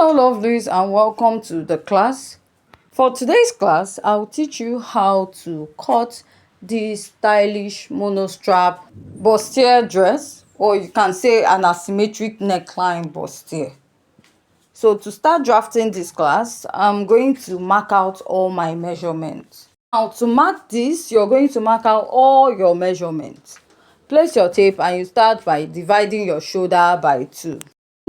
Hello lovelies, and welcome to the class. For today's class, I'll teach you how to cut this stylish monostrap bustier dress, or you can say an asymmetric neckline bustier. So to start drafting this class, I'm going to mark out all my measurements. Now to mark this, you're going to mark out all your measurements. Place your tape and you start by dividing your shoulder by 2.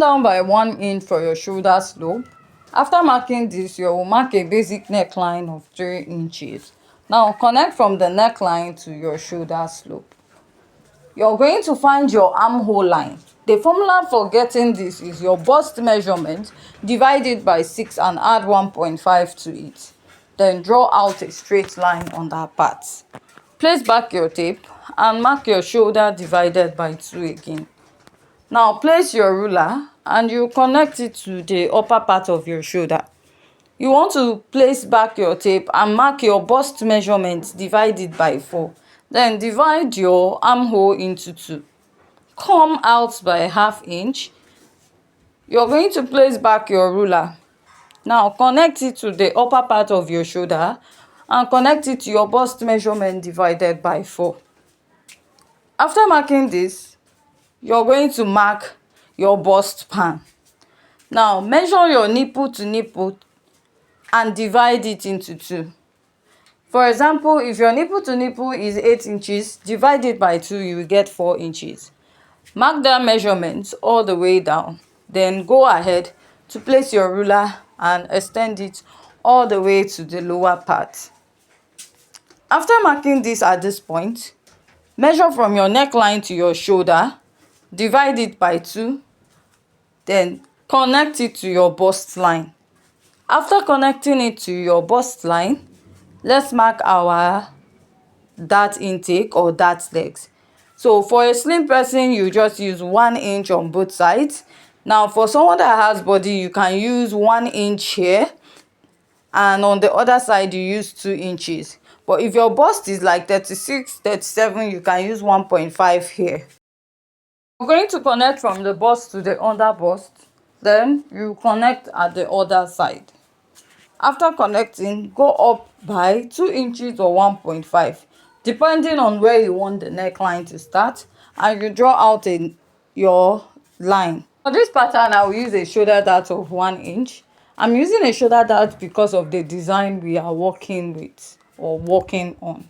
Down by 1 inch for your shoulder slope. After marking this, you will mark a basic neckline of 3 inches. Now connect from the neckline to your shoulder slope. You're going to find your armhole line. The formula for getting this is your bust measurement divided by 6 and add 1.5 to it. Then draw out a straight line on that part. Place back your tape and mark your shoulder divided by 2 again. Now place your ruler and you connect it to the upper part of your shoulder. You want to place back your tape and mark your bust measurement divided by 4. Then divide your armhole into 2. Come out by ½ inch. You're going to place back your ruler. Now connect it to the upper part of your shoulder and connect it to your bust measurement divided by 4. After marking this, you're going to mark your bust pan. Now measure your nipple to nipple and divide it into 2. For example, if your nipple to nipple is 8 inches, divide it by 2, you will get 4 inches. Mark that measurement all the way down. Then go ahead to place your ruler and extend it all the way to the lower part. After marking this at this point, measure from your neckline to your shoulder, divide it by 2, then connect it to your bust line. After connecting it to your bust line, let's mark our dart intake or dart legs. So for a slim person, you just use 1 inch on both sides. Now for someone that has body, you can use 1 inch here, and on the other side you use 2 inches. But if your bust is like 36, 37, you can use 1.5 here. We're going to connect from the bust to the under bust. Then you connect at the other side. After connecting, go up by 2 inches or 1.5, depending on where you want the neckline to start, and you draw out your line. For this pattern, I will use a shoulder dart of 1 inch. I'm using a shoulder dart because of the design we are working with or working on.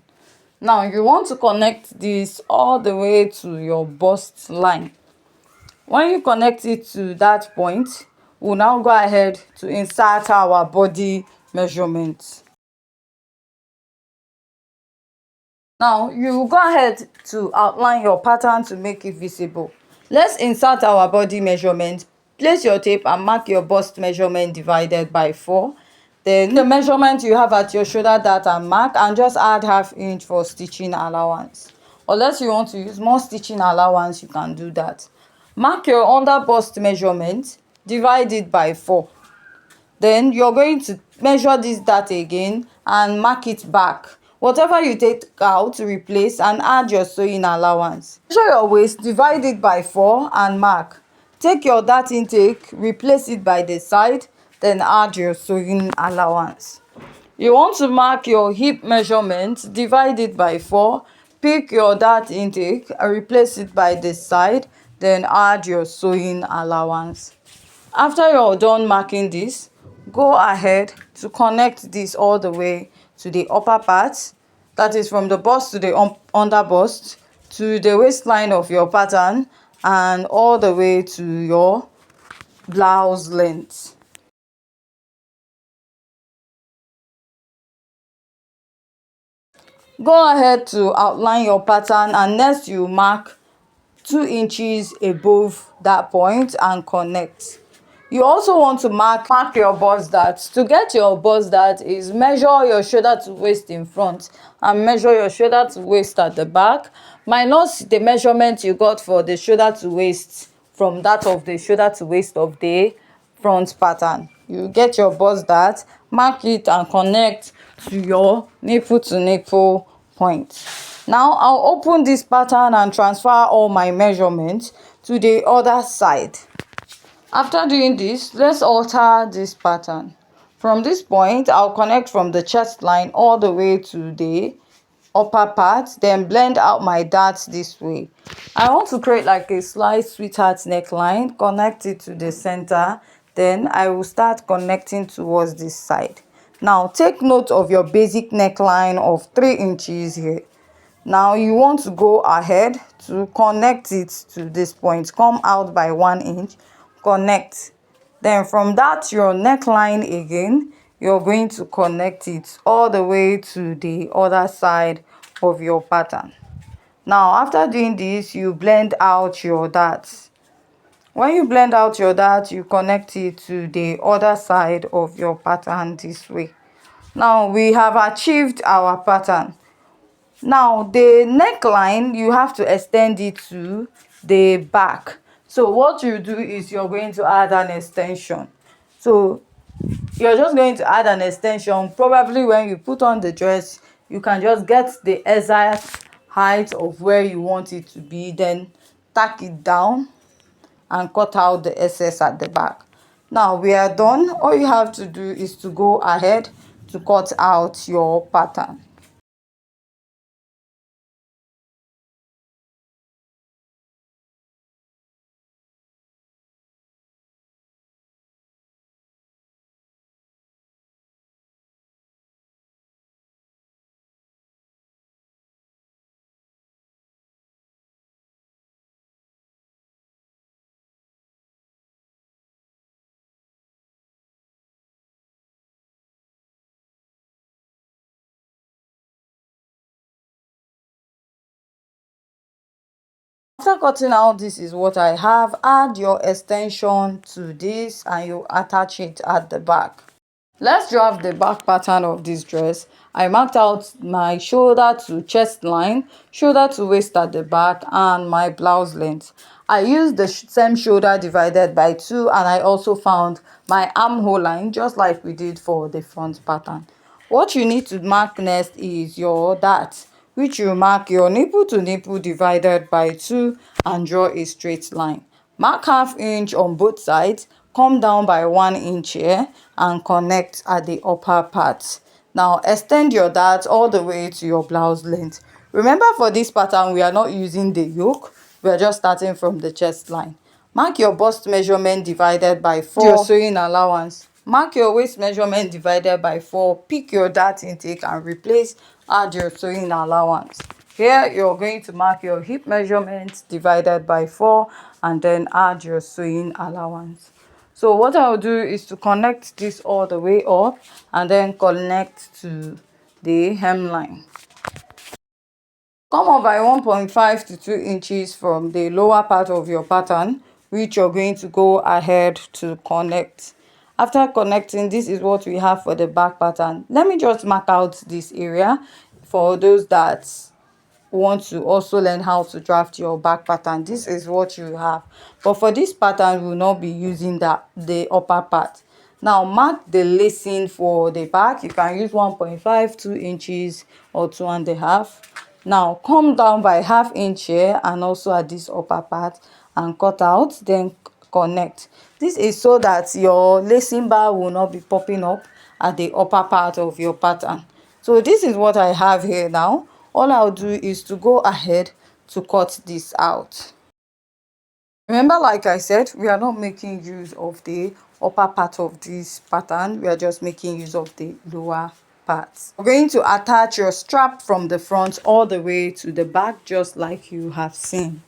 Now you want to connect this all the way to your bust line. When you connect it to that point, we'll now go ahead to insert our body measurements. Now you go ahead to outline your pattern to make it visible. Let's insert our body measurement. Place your tape and mark your bust measurement divided by 4. Then the measurement you have at your shoulder dart and mark, and just add ½ inch for stitching allowance. Unless you want to use more stitching allowance, you can do that. Mark your under bust measurement, divide it by 4. Then you're going to measure this dart again and mark it back. Whatever you take out, replace and add your sewing allowance. Measure your waist, divide it by 4 and mark. Take your dart intake, replace it by the side, then add your sewing allowance. You want to mark your hip measurement, divide it by 4, pick your dart intake and replace it by the side, then add your sewing allowance. After you're done marking this, go ahead to connect this all the way to the upper part, that is from the bust to the under bust, to the waistline of your pattern, and all the way to your blouse length. Go ahead to outline your pattern, and next you mark 2 inches above that point and connect. You also want to mark your bust dart. To get your bust dart is measure your shoulder to waist in front and measure your shoulder to waist at the back, minus the measurement you got for the shoulder to waist from that of the shoulder to waist of the front pattern. You get your bust dart, mark it and connect to your nipple to nipple point. Now I'll open this pattern and transfer all my measurements to the other side. After doing this, let's alter this pattern. From this point, I'll connect from the chest line all the way to the upper part, then blend out my darts this way. I want to create like a slight sweetheart neckline, connect it to the center, then I will start connecting towards this side. Now take note of your basic neckline of 3 inches here. Now you want to go ahead to connect it to this point, come out by 1 inch, connect. Then from that your neckline again, you're going to connect it all the way to the other side of your pattern. Now after doing this, you blend out your darts. When you blend out your dart, you connect it to the other side of your pattern this way. Now we have achieved our pattern. Now the neckline, you have to extend it to the back. So what you do is you're going to add an extension. So you're just going to add an extension. Probably when you put on the dress, you can just get the exact height of where you want it to be, then tack it down and cut out the excess at the back. Now we are done. All you have to do is to go ahead to cut out your pattern. After cutting out, this is what I have. Add your extension to this and you attach it at the back. Let's draft the back pattern of this dress. I marked out my shoulder to chest line, shoulder to waist at the back, and my blouse length. I used the same shoulder divided by 2, and I also found my armhole line just like we did for the front pattern. What you need to mark next is your dart, which you mark your nipple to nipple divided by 2 and draw a straight line. Mark ½ inch on both sides, come down by 1 inch here and connect at the upper part. Now extend your dart all the way to your blouse length. Remember, for this pattern we are not using the yoke, we are just starting from the chest line. Mark your bust measurement divided by 4, your sewing allowance. Mark your waist measurement divided by 4, pick your dart intake and replace, add your sewing allowance. Here you're going to mark your hip measurement divided by 4 and then add your sewing allowance. So what I'll do is to connect this all the way up and then connect to the hemline. Come up by 1.5 to 2 inches from the lower part of your pattern, which you're going to go ahead to connect. After connecting, this is what we have for the back pattern. Let me just mark out this area for those that want to also learn how to draft your back pattern. This is what you have, but for this pattern we will not be using the upper part. Now mark the lacing for the back. You can use 1.5, 2 inches or 2.5. Now come down by ½ inch here and also at this upper part and cut out, then connect. This is so that your lacing bar will not be popping up at the upper part of your pattern. So this is what I have here now. All I'll do is to go ahead to cut this out. Remember, like I said, we are not making use of the upper part of this pattern. We are just making use of the lower parts. We're going to attach your strap from the front all the way to the back, just like you have seen.